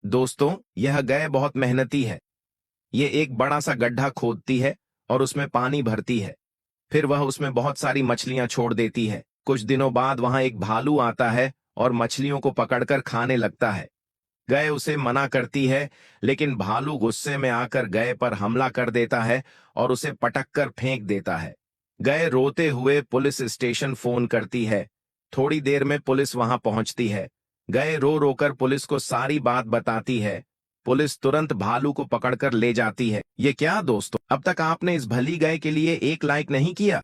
दोस्तों, यह गाय बहुत मेहनती है। ये एक बड़ा सा गड्ढा खोदती है और उसमें पानी भरती है। फिर वह उसमें बहुत सारी मछलियां छोड़ देती है। कुछ दिनों बाद वहां एक भालू आता है और मछलियों को पकड़कर खाने लगता है। गाय उसे मना करती है, लेकिन भालू गुस्से में आकर गाय पर हमला कर देता है और उसे पटक कर फेंक देता है। गाय रोते हुए पुलिस स्टेशन फोन करती है। थोड़ी देर में पुलिस वहां पहुंचती है। गाय रो रोकर पुलिस को सारी बात बताती है। पुलिस तुरंत भालू को पकड़कर ले जाती है। ये क्या दोस्तों, अब तक आपने इस भली गाय के लिए एक लाइक नहीं किया?